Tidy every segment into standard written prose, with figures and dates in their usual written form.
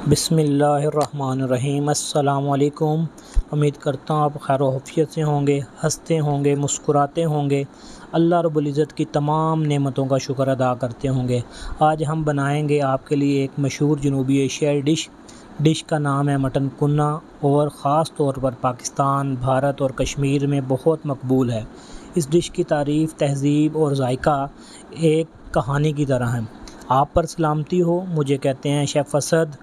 बिस्मिल्लाहिर्रहमानिर्रहीम। अस्सलामु अलैकुम। उम्मीद करता हूँ आप खैर आफियत से होंगे, हंसते होंगे, मुस्कुराते होंगे, अल्लाह रब्बुल इज़्ज़त की तमाम नेमतों का शुक्र अदा करते होंगे। आज हम बनाएंगे आपके लिए एक मशहूर जनूबी एशियाई डिश का नाम है मटन कुन्ना और ख़ास तौर पर पाकिस्तान, भारत और कश्मीर में बहुत मकबूल है। इस डिश की तारीफ़, तहज़ीब और जायका एक कहानी की तरह है। आप पर सलामती हो। मुझे कहते हैं शेफ़ असद।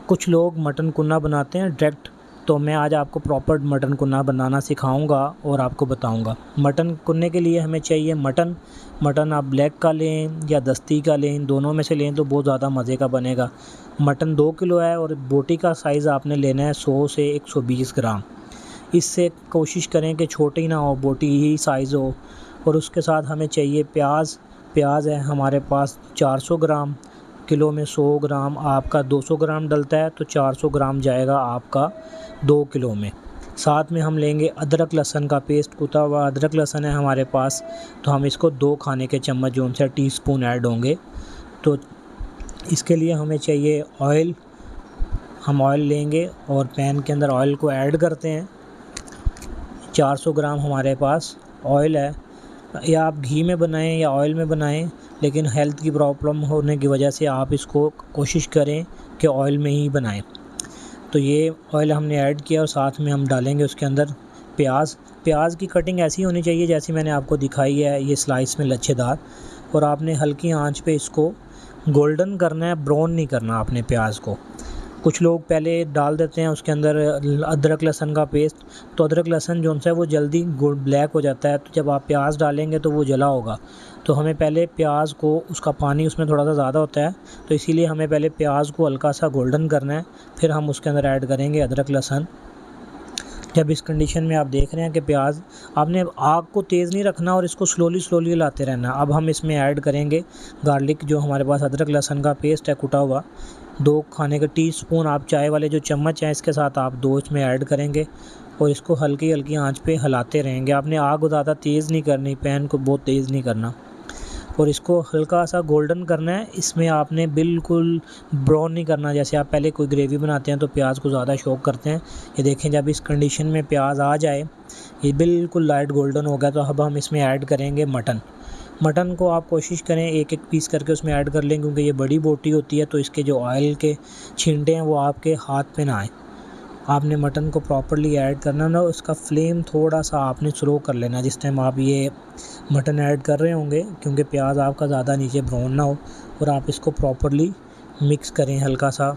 कुछ लोग मटन कुन्ना बनाते हैं डायरेक्ट, तो मैं आज आपको प्रॉपर मटन कुन्ना बनाना सिखाऊंगा और आपको बताऊंगा। मटन कुन्ने के लिए हमें चाहिए मटन आप ब्लैक का लें या दस्ती का लें, दोनों में से लें तो बहुत ज़्यादा मज़े का बनेगा। मटन 2 किलो है और बोटी का साइज़ आपने लेना है 100 से 120 ग्राम। इससे कोशिश करें कि छोटी ना हो, बोटी ही साइज़ हो। और उसके साथ हमें चाहिए प्याज है हमारे पास 400 ग्राम। किलो में 100 ग्राम आपका 200 ग्राम डलता है, तो 400 ग्राम जाएगा आपका 2 किलो में। साथ में हम लेंगे अदरक लहसुन का पेस्ट, कुटा हुआ अदरक लहसुन है हमारे पास, तो हम इसको 2 खाने के चम्मच जो उनसे टीस्पून ऐड होंगे। तो इसके लिए हमें चाहिए ऑयल। हम ऑयल लेंगे और पैन के अंदर ऑयल को ऐड करते हैं। 400 ग्राम हमारे पास ऑयल है, या आप घी में बनाएं या ऑयल में बनाएं, लेकिन हेल्थ की प्रॉब्लम होने की वजह से आप इसको कोशिश करें कि ऑयल में ही बनाएं। तो ये ऑयल हमने ऐड किया और साथ में हम डालेंगे उसके अंदर प्याज की कटिंग ऐसी होनी चाहिए जैसी मैंने आपको दिखाई है, ये स्लाइस में लच्छेदार। और आपने हल्की आंच पे इसको गोल्डन करना है, ब्राउन नहीं करना आपने प्याज को। कुछ लोग पहले डाल देते हैं उसके अंदर अदरक लहसुन का पेस्ट, तो अदरक लहसुन जो है वो जल्दी ब्लैक हो जाता है, तो जब आप प्याज डालेंगे तो वो जला होगा। तो हमें पहले प्याज को, उसका पानी उसमें थोड़ा सा ज़्यादा होता है, तो इसीलिए हमें पहले प्याज को हल्का सा गोल्डन करना है, फिर हम उसके अंदर ऐड करेंगे अदरक लहसुन। जब इस कंडीशन में आप देख रहे हैं कि प्याज, आपने आग को तेज़ नहीं रखना और इसको स्लोली हिलाते रहना। अब हम इसमें ऐड करेंगे गार्लिक, जो हमारे पास अदरक लहसुन का पेस्ट है कुटा हुआ, 2 खाने के टीस्पून आप चाय वाले जो चम्मच हैं इसके साथ आप 2 इसमें ऐड करेंगे और इसको हल्की आंच पे हिलाते रहेंगे। आपने आग ज़्यादा तेज़ नहीं करनी, पैन को बहुत तेज़ नहीं करना, और इसको हल्का सा गोल्डन करना है। इसमें आपने बिल्कुल ब्राउन नहीं करना, जैसे आप पहले कोई ग्रेवी बनाते हैं तो प्याज को ज़्यादा शौक करते हैं। ये देखें, जब इस कंडीशन में प्याज आ जाए, ये बिल्कुल लाइट गोल्डन हो गया, तो अब हम इसमें ऐड करेंगे मटन को आप कोशिश करें एक पीस करके उसमें ऐड कर लें, क्योंकि ये बड़ी बोटी होती है तो इसके जो ऑयल के छींटे हैं वो आपके हाथ पे ना आए। आपने मटन को प्रॉपर्ली ऐड करना ना, उसका फ्लेम थोड़ा सा आपने स्लो कर लेना जिस टाइम आप ये मटन ऐड कर रहे होंगे, क्योंकि प्याज आपका ज़्यादा नीचे ब्राउन ना हो। और आप इसको प्रॉपर्ली मिक्स करें, हल्का सा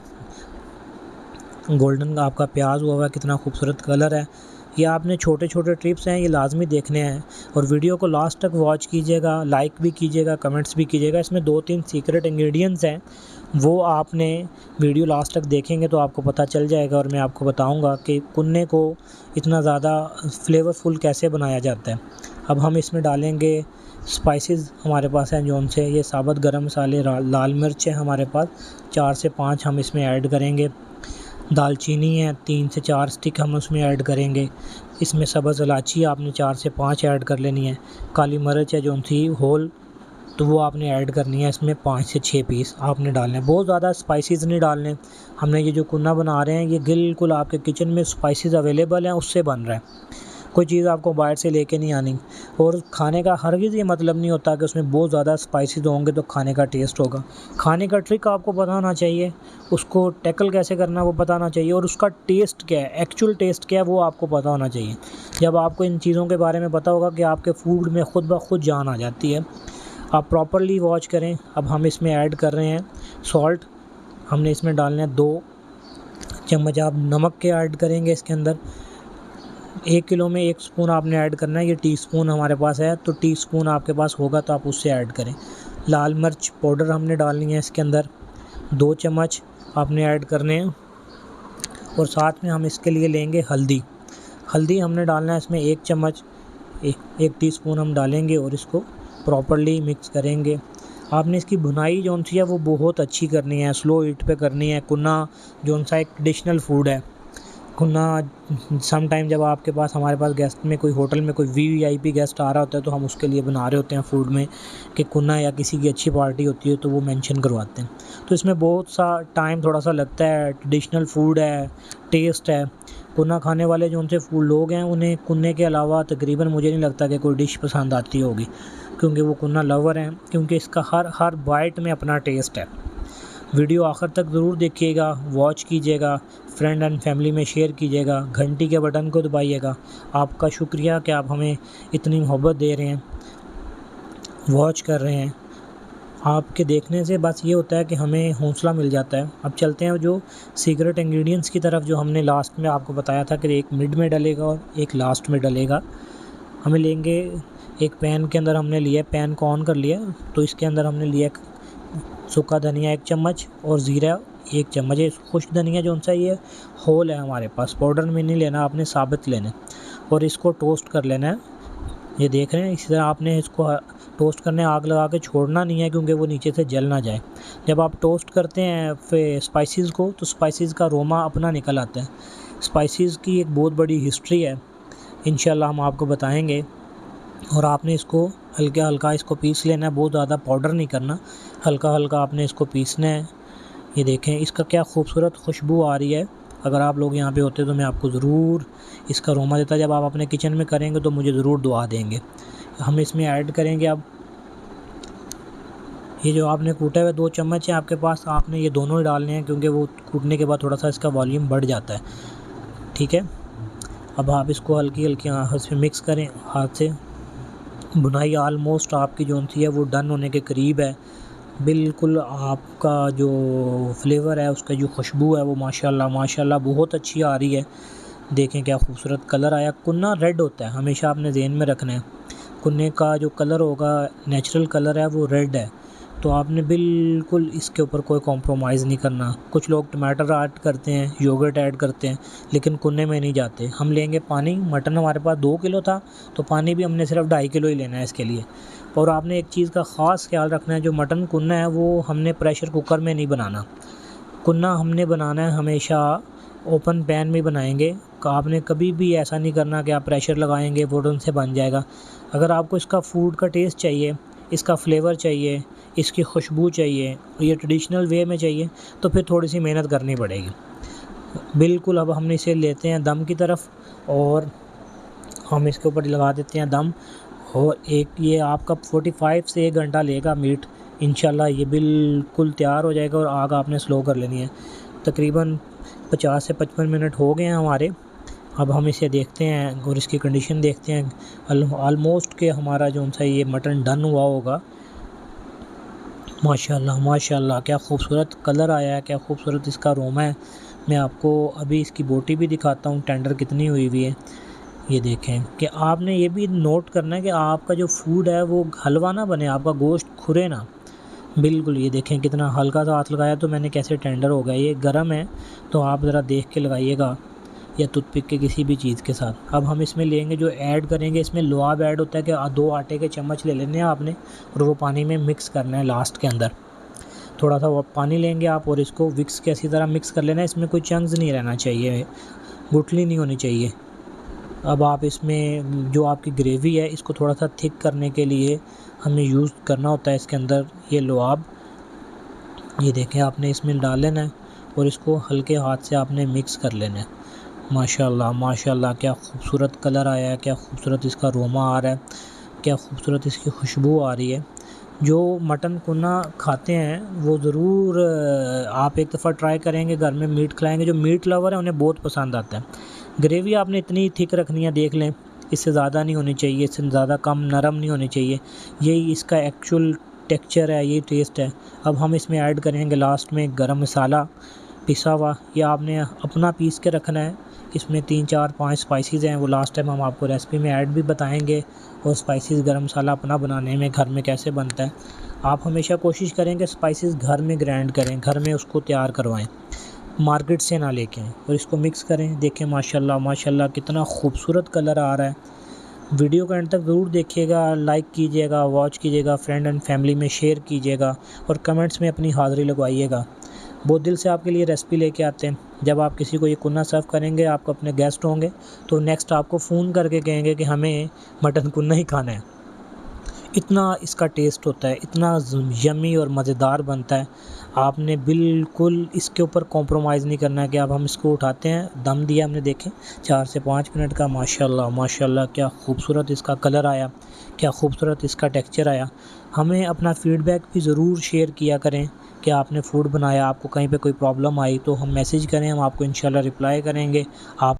गोल्डन आपका प्याज हुआ है, कितना खूबसूरत कलर है। ये आपने छोटे टिप्स हैं, ये लाजमी देखने हैं और वीडियो को लास्ट तक वॉच कीजिएगा, लाइक भी कीजिएगा, कमेंट्स भी कीजिएगा। इसमें 2-3 सीक्रेट इंग्रेडिएंट्स हैं, वो आपने वीडियो लास्ट तक देखेंगे तो आपको पता चल जाएगा और मैं आपको बताऊंगा कि कुन्ने को इतना ज़्यादा फ्लेवरफुल कैसे बनाया जाता है। अब हम इसमें डालेंगे स्पाइसेस, हमारे पास हैं जो उनसे ये साबुत गरम मसाले, लाल मिर्च है हमारे पास 4 से 5 हम इसमें ऐड करेंगे। दालचीनी है 3 से 4 स्टिक हम उसमें ऐड करेंगे। इसमें सब्ज़ इलायची आपने 4 से 5 ऐड कर लेनी है। काली मिर्च है जो थी होल, तो वो आपने ऐड करनी है। इसमें 5 से 6 पीस आपने डालने हैं, बहुत ज़्यादा स्पाइसेस नहीं डालने। हमने ये जो कुन्ना बना रहे हैं ये बिल्कुल आपके किचन में स्पाइसेस अवेलेबल हैं, उससे बन रहा है, कोई चीज़ आपको बाहर से लेके नहीं आनी। और खाने का हरगिज़ ये मतलब नहीं होता कि उसमें बहुत ज़्यादा स्पाइसेस होंगे तो खाने का टेस्ट होगा। खाने का ट्रिक आपको पता होना चाहिए, उसको टैकल कैसे करना वो पता होना चाहिए, और उसका टेस्ट क्या है, एक्चुअल टेस्ट क्या है वो आपको पता होना चाहिए। जब आपको इन चीज़ों के बारे में पता होगा कि आपके फूड में खुद ब खुद जान आ जाती है। आप प्रॉपर्ली वॉच करें। अब हम इसमें ऐड कर रहे हैं सॉल्ट, हमने इसमें डालना है 2 चम्मच आप नमक के ऐड करेंगे इसके अंदर। 1 किलो में 1 स्पून आपने ऐड करना है, ये टीस्पून हमारे पास है, तो टीस्पून आपके पास होगा तो आप उससे ऐड करें। लाल मिर्च पाउडर हमने डालनी है इसके अंदर 2 चम्मच आपने ऐड करने हैं। और साथ में हम इसके लिए लेंगे हल्दी हमने डालना है इसमें 1 चम्मच, 1 टीस्पून हम डालेंगे और इसको प्रॉपर्ली मिक्स करेंगे। आपने इसकी भुनाई जो सी है वो बहुत अच्छी करनी है, स्लो हीट पे करनी है। कुन्ना जो सा एक ट्रेडिशनल फूड है, कुन्ना सम टाइम जब आपके पास हमारे पास गेस्ट में कोई होटल में कोई वीवीआईपी गेस्ट आ रहा होता है तो हम उसके लिए बना रहे होते हैं फूड में कि कुन्ना, या किसी की अच्छी पार्टी होती है तो वो मेंशन करवाते हैं। तो इसमें बहुत सा टाइम थोड़ा सा लगता है, ट्रेडिशनल फूड है, टेस्ट है। कुन्ना खाने वाले जो उनसे फूड लोग हैं उन्हें कुन्ने के अलावा तकरीबन मुझे नहीं लगता कि कोई डिश पसंद आती होगी, क्योंकि वो कुन्ना लवर हैं, क्योंकि इसका हर बाइट में अपना टेस्ट है। वीडियो आखिर तक ज़रूर देखिएगा, वॉच कीजिएगा, फ्रेंड एंड फैमिली में शेयर कीजिएगा, घंटी के बटन को दबाइएगा। आपका शुक्रिया कि आप हमें इतनी मोहब्बत दे रहे हैं, वॉच कर रहे हैं। आपके देखने से बस ये होता है कि हमें हौसला मिल जाता है। अब चलते हैं जो सीक्रेट इंग्रेडिएंट्स की तरफ, जो हमने लास्ट में आपको बताया था कि एक मिड में डलेगा और एक लास्ट में डलेगा। हमें लेंगे एक पैन के अंदर, हमने लिया, पैन को ऑन कर लिया, तो इसके अंदर हमने लिया सूखा धनिया 1 चम्मच और ज़ीरा 1 चम्मच। ये खुश्क धनिया जो सा ये होल है हमारे पास, पाउडर में नहीं लेना, आपने साबित लेना है और इसको टोस्ट कर लेना है। ये देख रहे हैं, इसी तरह आपने इसको टोस्ट करने, आग लगा के छोड़ना नहीं है क्योंकि वो नीचे से जल ना जाए। जब आप टोस्ट करते हैं फिर स्पाइसेस को, तो स्पाइसेस का अरोमा अपना निकल आता है। स्पाइसेस की एक बहुत बड़ी हिस्ट्री है, इंशाल्लाह हम आपको बताएंगे। और आपने इसको हल्का हल्का इसको पीस लेना है, बहुत ज़्यादा पाउडर नहीं करना, हल्का हल्का आपने इसको पीसना है। ये देखें इसका क्या खूबसूरत खुशबू आ रही है। अगर आप लोग यहाँ पे होते तो मैं आपको ज़रूर इसका अरोमा देता। जब आप अपने किचन में करेंगे तो मुझे ज़रूर दुआ देंगे। हम इसमें ऐड करेंगे अब ये जो आपने कूटा हुआ 2 चम्मच है आपके पास, आपने ये दोनों ही डालने हैं क्योंकि वो कूटने के बाद थोड़ा सा इसका वॉल्यूम बढ़ जाता है। ठीक है, अब आप इसको हल्की हल्की हाथ से मिक्स करें, हाथ से। बुनाई आलमोस्ट आपकी जो सी है वो डन होने के करीब है। बिल्कुल आपका जो फ्लेवर है, उसका जो खुशबू है वो माशाल्लाह माशाल्लाह बहुत अच्छी आ रही है। देखें क्या खूबसूरत कलर आया। कुन्ना रेड होता है, हमेशा आपने ज़हन में रखना है। कुन्ने का जो कलर होगा, नेचुरल कलर है, वो रेड है। तो आपने बिल्कुल इसके ऊपर कोई कॉम्प्रोमाइज़ नहीं करना। कुछ लोग टमाटर ऐड करते हैं, योगर्ट ऐड करते हैं, लेकिन कुन्ने में नहीं जाते। हम लेंगे पानी, मटन हमारे पास 2 किलो था तो पानी भी हमने सिर्फ 2.5 किलो ही लेना है इसके लिए। और आपने एक चीज़ का ख़ास ख्याल रखना है, जो मटन कुन्ना है वो हमने प्रेशर कुकर में नहीं बनाना। कुन्ना हमने बनाना है हमेशा ओपन पैन में बनाएंगे। आपने कभी भी ऐसा नहीं करना कि आप प्रेशर लगाएंगे फ़ौरन से बन जाएगा। अगर आपको इसका फूड का टेस्ट चाहिए, इसका फ्लेवर चाहिए, इसकी खुशबू चाहिए, ये ट्रेडिशनल वे में चाहिए, तो फिर थोड़ी सी मेहनत करनी पड़ेगी। बिल्कुल अब हम इसे लेते हैं दम की तरफ और हम इसके ऊपर लगा देते हैं दम। और ये आपका 45 से 1 घंटा लेगा मीट। इंशाल्लाह ये बिल्कुल तैयार हो जाएगा। और आग आपने स्लो कर लेनी है। तकरीबन 50 से 55 मिनट हो गए हैं हमारे। अब हम इसे देखते हैं और इसकी कंडीशन देखते हैं। ऑलमोस्ट के हमारा जो सा ये मटन डन हुआ होगा। माशाल्लाह माशाल्लाह क्या खूबसूरत कलर आया है, क्या खूबसूरत इसका अरोमा है। मैं आपको अभी इसकी बोटी भी दिखाता हूँ टेंडर कितनी हुई हुई है। ये देखें कि आपने ये भी नोट करना है कि आपका जो फूड है वो हलवा ना बने, आपका गोश्त खुरे ना। बिल्कुल ये देखें कितना हल्का सा हाथ लगाया तो मैंने कैसे टेंडर हो गया। ये गर्म है तो आप ज़रा देख के लगाइएगा, या टूथपिक के किसी भी चीज़ के साथ। अब हम इसमें लेंगे, जो ऐड करेंगे, इसमें लुआब ऐड होता है कि 2 आटे के चम्मच ले लेने हैं आपने और वो पानी में मिक्स करना है। लास्ट के अंदर थोड़ा सा वो पानी लेंगे आप और इसको विक्स के इसी तरह मिक्स कर लेना है। इसमें कोई चंक्स नहीं रहना चाहिए, गुठली नहीं होनी चाहिए। अब आप इसमें जो आपकी ग्रेवी है इसको थोड़ा सा थिक करने के लिए हमें यूज़ करना होता है इसके अंदर ये लुआब। ये देखें आपने इसमें डाल लेना है और इसको हल्के हाथ से आपने मिक्स कर लेना है। माशाल्लाह माशाल्लाह क्या खूबसूरत कलर आया है, क्या खूबसूरत इसका अरोमा आ रहा है, क्या खूबसूरत इसकी खुशबू आ रही है। जो मटन कुन्ना खाते हैं वो ज़रूर आप एक दफ़ा ट्राई करेंगे, घर में मीट खिलाएंगे। जो मीट लवर है उन्हें बहुत पसंद आता है। ग्रेवी आपने इतनी थिक रखनी है, देख लें, इससे ज़्यादा नहीं होनी चाहिए, इससे ज़्यादा कम नरम नहीं होनी चाहिए। यही इसका एक्चुअल टेक्सचर है, यही टेस्ट है। अब हम इसमें ऐड करेंगे लास्ट में गरम मसाला पिसा हुआ, ये आपने अपना पीस के रखना है। इसमें 3 4 5 स्पाइसेस हैं, वो लास्ट टाइम हम आपको रेसिपी में ऐड भी बताएंगे। और स्पाइसेस गरम मसाला अपना बनाने में घर में कैसे बनता है। आप हमेशा कोशिश करें कि स्पाइसेस घर में ग्राइंड करें, घर में उसको तैयार करवाएं, मार्केट से ना लेके आएँ। और इसको मिक्स करें। देखें माशाल्लाह माशाल्लाह कितना खूबसूरत कलर आ रहा है। वीडियो का एंड तक ज़रूर देखिएगा, लाइक कीजिएगा, वॉच कीजिएगा, फ्रेंड एंड फैमिली में शेयर कीजिएगा और कमेंट्स में अपनी हाज़िरी लगवाइएगा। बहुत दिल से आपके लिए रेसिपी लेके आते हैं। जब आप किसी को ये कुन्ना सर्व करेंगे, आपको अपने गेस्ट होंगे तो नेक्स्ट आपको फ़ोन करके कहेंगे कि हमें मटन कुन्ना ही खाना है। इतना इसका टेस्ट होता है, इतना यम्मी और मज़ेदार बनता है। आपने बिल्कुल इसके ऊपर कॉम्प्रोमाइज़ नहीं करना है कि अब हम इसको उठाते हैं, दम दिया हमने, देखें 4 से 5 मिनट का, माशाल्लाह माशाल्लाह क्या खूबसूरत इसका कलर आया, क्या खूबसूरत इसका टेक्सचर आया। हमें अपना फ़ीडबैक भी ज़रूर शेयर किया करें कि आपने फ़ूड बनाया, आपको कहीं पे कोई प्रॉब्लम आई तो हम मैसेज करें, हम आपको इंशाल्लाह रिप्लाई करेंगे। आप